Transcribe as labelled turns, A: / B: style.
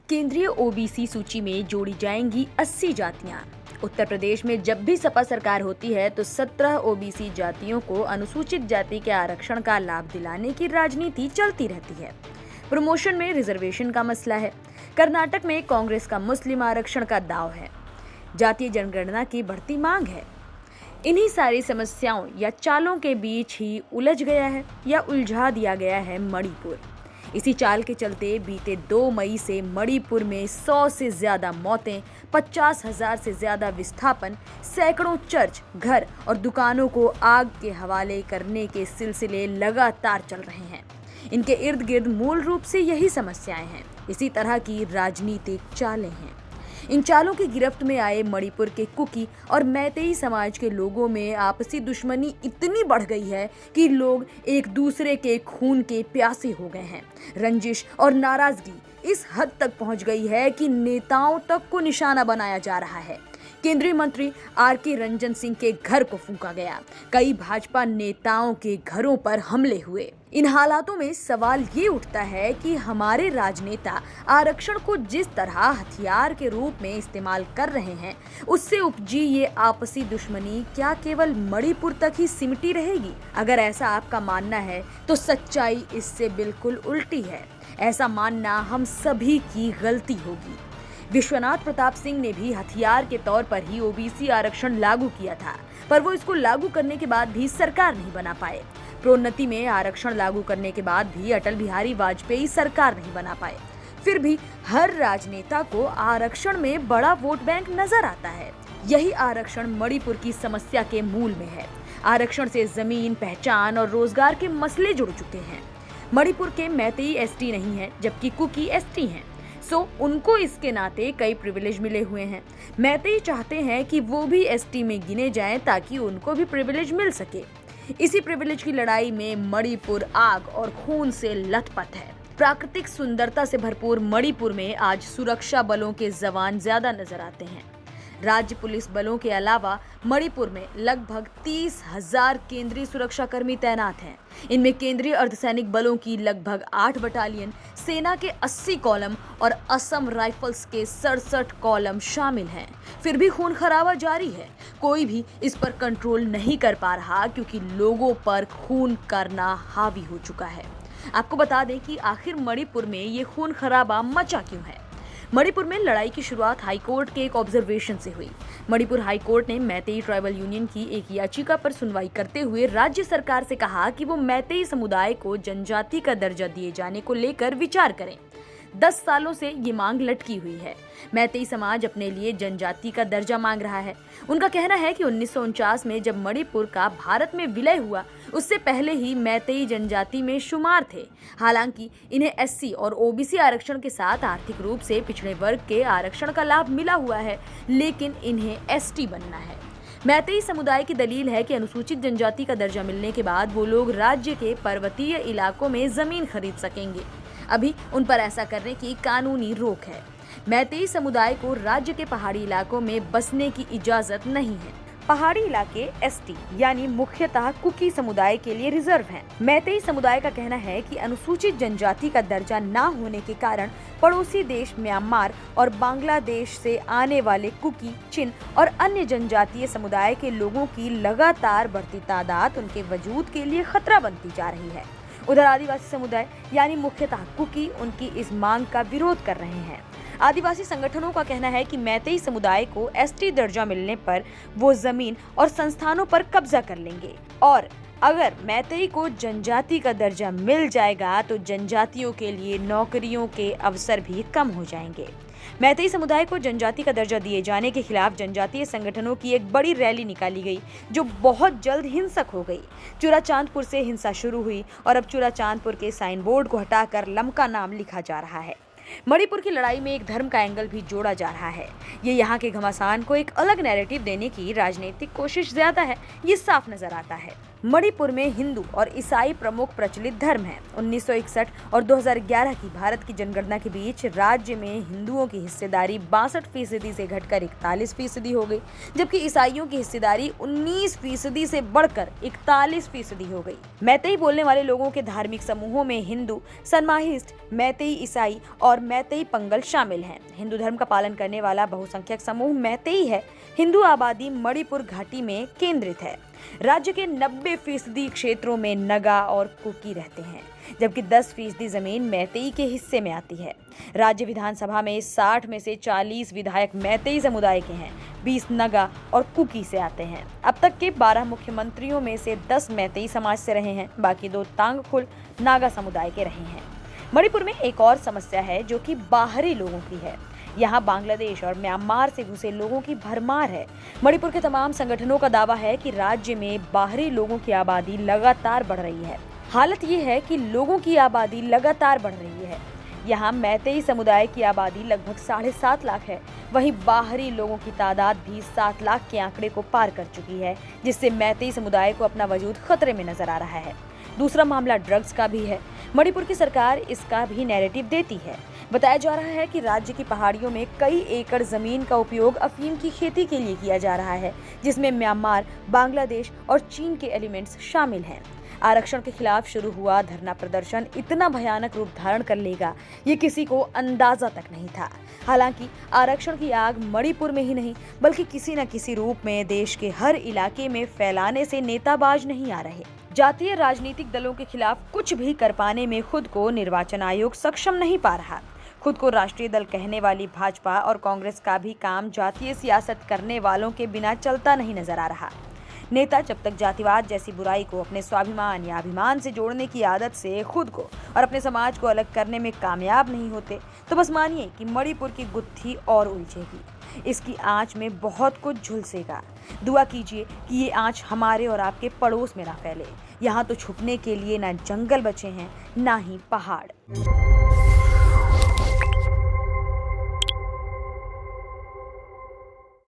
A: केंद्रीय ओबीसी सूची में जोड़ी जाएंगी 80 जातियां। उत्तर प्रदेश में जब भी सपा सरकार होती है तो 17 ओबीसी जातियों को अनुसूचित जाति के आरक्षण का लाभ दिलाने की राजनीति चलती रहती है। प्रमोशन में रिजर्वेशन का मसला है। कर्नाटक में कांग्रेस का मुस्लिम आरक्षण का दांव है। जातीय जनगणना की बढ़ती मांग है। इन्हीं सारी समस्याओं या चालों के बीच ही उलझ गया है या उलझा दिया गया है मणिपुर। इसी चाल के चलते बीते 2 मई से मणिपुर में 100 से ज्यादा मौतें, 50,000 से ज्यादा विस्थापन, सैकड़ों चर्च, घर और दुकानों को आग के हवाले करने के सिलसिले लगातार चल रहे हैं। इनके इर्द गिर्द मूल रूप से यही समस्याएं हैं। इसी तरह की राजनीतिक चालें हैं। इन चालों की गिरफ्त में आए मणिपुर के कुकी और मैतेई समाज के लोगों में आपसी दुश्मनी इतनी बढ़ गई है कि लोग एक दूसरे के खून के प्यासे हो गए हैं। रंजिश और नाराजगी इस हद तक पहुंच गई है कि नेताओं तक को निशाना बनाया जा रहा है। केंद्रीय मंत्री आर.के. रंजन सिंह के घर को फूंका गया। कई भाजपा नेताओं के घरों पर हमले हुए। इन हालातों में सवाल ये उठता है कि हमारे राजनेता आरक्षण को जिस तरह हथियार के रूप में इस्तेमाल कर रहे हैं, उससे उपजी ये आपसी दुश्मनी क्या केवल मणिपुर तक ही सिमटी रहेगी? अगर ऐसा आपका मानना है तो सच्चाई इससे बिल्कुल उल्टी है। ऐसा मानना हम सभी की गलती होगी। विश्वनाथ प्रताप सिंह ने भी हथियार के तौर पर ही ओबीसी आरक्षण लागू किया था, पर वो इसको लागू करने के बाद भी सरकार नहीं बना पाए। प्रोन्नति में आरक्षण लागू करने के बाद भी अटल बिहारी वाजपेयी सरकार नहीं बना पाए। फिर भी हर राजनेता को आरक्षण में बड़ा वोट बैंक नजर आता है। यही आरक्षण मणिपुर की समस्या के मूल में है। आरक्षण से जमीन, पहचान और रोजगार के मसले जुड़ चुके हैं। मणिपुर के मैतेई एसटी नहीं है, जबकि कुकी एसटी हैं। उनको इसके नाते कई प्रिविलेज मिले हुए हैं। मैतेई चाहते हैं कि वो भी एसटी में गिने जाएं ताकि उनको भी प्रिविलेज मिल सके। इसी प्रिविलेज की लड़ाई में मणिपुर आग और खून से लथपथ है। प्राकृतिक सुंदरता से भरपूर मणिपुर में आज सुरक्षा बलों के जवान ज्यादा नजर आते हैं। राज्य पुलिस बलों के अलावा मणिपुर में लगभग 30,000 केंद्रीय सुरक्षा कर्मी तैनात हैं। इनमें केंद्रीय अर्धसैनिक बलों की लगभग 8 बटालियन, सेना के 80 कॉलम और असम राइफल्स के 67 कॉलम शामिल हैं। फिर भी खून खराबा जारी है। कोई भी इस पर कंट्रोल नहीं कर पा रहा क्योंकि लोगों पर खून करना हावी हो चुका है। आपको बता दें कि आखिर मणिपुर में ये खून खराबा मचा क्यों है। मणिपुर में लड़ाई की शुरुआत हाईकोर्ट के एक ऑब्जर्वेशन से हुई। मणिपुर हाईकोर्ट ने मैतेई ट्राइबल यूनियन की एक याचिका पर सुनवाई करते हुए राज्य सरकार से कहा कि वो मैतेई समुदाय को जनजाति का दर्जा दिए जाने को लेकर विचार करें। 10 सालों से ये मांग लटकी हुई है। मैतेई समाज अपने लिए जनजाति का दर्जा मांग रहा है। उनका कहना है कि 1949 में जब मणिपुर का भारत में विलय हुआ, उससे पहले ही मैतेई जनजाति में शुमार थे। हालांकि इन्हें एससी और ओबीसी आरक्षण के साथ आर्थिक रूप से पिछड़े वर्ग के आरक्षण का लाभ मिला हुआ है, लेकिन इन्हें एसटी बनना है। मैतेई समुदाय की दलील है कि अनुसूचित जनजाति का दर्जा मिलने के बाद वो लोग राज्य के पर्वतीय इलाकों में जमीन खरीद सकेंगे। अभी उन पर ऐसा करने की कानूनी रोक है। मैतेई समुदाय को राज्य के पहाड़ी इलाकों में बसने की इजाजत नहीं है। पहाड़ी इलाके एसटी यानी मुख्यतः कुकी समुदाय के लिए रिजर्व हैं। मैतेई समुदाय का कहना है कि अनुसूचित जनजाति का दर्जा न होने के कारण पड़ोसी देश म्यांमार और बांग्लादेश से आने वाले कुकी, चिन और अन्य जनजातीय समुदाय के लोगों की लगातार बढ़ती तादाद उनके वजूद के लिए खतरा बनती जा रही है। उधर आदिवासी समुदाय यानी मुख्यतः कुकी उनकी इस मांग का विरोध कर रहे हैं। आदिवासी संगठनों का कहना है कि मैतेई समुदाय को एसटी दर्जा मिलने पर वो जमीन और संस्थानों पर कब्जा कर लेंगे और अगर मैतेई को जनजाति का दर्जा मिल जाएगा तो जनजातियों के लिए नौकरियों के अवसर भी कम हो जाएंगे। मैतेई समुदाय को जनजाति का दर्जा दिए जाने के खिलाफ जनजातीय संगठनों की एक बड़ी रैली निकाली गई, जो बहुत जल्द हिंसक हो गई। चूराचांदपुर से हिंसा शुरू हुई और अब चूराचांदपुर के साइन बोर्ड को हटाकर लमका नाम लिखा जा रहा है। मणिपुर की लड़ाई में एक धर्म का एंगल भी जोड़ा जा रहा है। ये यहाँ के घमासान को एक अलग नैरेटिव देने की राजनीतिक कोशिश ज्यादा है, ये साफ नजर आता है। मणिपुर में हिंदू और ईसाई प्रमुख प्रचलित धर्म हैं। 1961 और 2011 की भारत की जनगणना के बीच राज्य में हिंदुओं की हिस्सेदारी 62% से घटकर 41% हो गई, जबकि ईसाइयों की हिस्सेदारी 19% से बढ़कर 41% हो गई। मैतेई बोलने वाले लोगों के धार्मिक समूहों में हिंदू, सनमाहिस्ट, मैतेई ईसाई और मैतेई पंगल शामिल हैं। हिंदू धर्म का पालन करने वाला बहुसंख्यक समूह मैतेई है। हिंदू आबादी मणिपुर घाटी में केंद्रित है। राज्य के 90% क्षेत्रों में नगा और कुकी रहते हैं, जबकि 10% जमीन मैतेई के हिस्से में आती है। राज्य विधानसभा में 60 में से 40 विधायक मैतेई समुदाय के हैं, 20 नगा और कुकी से आते हैं। अब तक के 12 मुख्यमंत्रियों में से 10 मैतेई समाज से रहे हैं, बाकी 2 तांगखुल नागा समुदाय के रहे हैं। मणिपुर में एक और समस्या है जो कि बाहरी लोगों की है। यहाँ बांग्लादेश और म्यांमार से घुसे लोगों की भरमार है। मणिपुर के तमाम संगठनों का दावा है कि राज्य में बाहरी लोगों की आबादी लगातार बढ़ रही है। हालत ये है कि लोगों की आबादी लगातार बढ़ रही है। यहाँ मैतेई समुदाय की आबादी लगभग 7.5 लाख है, वहीं बाहरी लोगों की तादाद भी 7 लाख के आंकड़े को पार कर चुकी है, जिससे मैतेई समुदाय को अपना वजूद खतरे में नजर आ रहा है। दूसरा मामला ड्रग्स का भी है। मणिपुर की सरकार इसका भी नैरेटिव देती है। बताया जा रहा है कि राज्य की पहाड़ियों में कई एकड़ जमीन का उपयोग अफीम की खेती के लिए किया जा रहा है, जिसमें म्यांमार, बांग्लादेश और चीन के एलिमेंट्स शामिल हैं। आरक्षण के खिलाफ शुरू हुआ धरना प्रदर्शन इतना भयानक रूप धारण कर लेगा, ये किसी को अंदाजा तक नहीं था। हालांकि आरक्षण की आग मणिपुर में ही नहीं, बल्कि किसी न किसी रूप में देश के हर इलाके में फैलाने से नेताबाज नहीं आ रहे। जातीय राजनीतिक दलों के खिलाफ कुछ भी कर पाने में खुद को निर्वाचन आयोग सक्षम नहीं पा रहा। खुद को राष्ट्रीय दल कहने वाली भाजपा और कांग्रेस का भी काम जातीय सियासत करने वालों के बिना चलता नहीं नजर आ रहा। नेता जब तक जातिवाद जैसी बुराई को अपने स्वाभिमान या अभिमान से जोड़ने की आदत से खुद को और अपने समाज को अलग करने में कामयाब नहीं होते, तो बस मानिए कि मणिपुर की गुत्थी और उलझेगी। इसकी आंच में बहुत कुछ झुलसेगा। दुआ कीजिए कि ये आंच हमारे और आपके पड़ोस में ना फैले। यहाँ तो छुपने के लिए ना जंगल बचे हैं, ना ही पहाड़।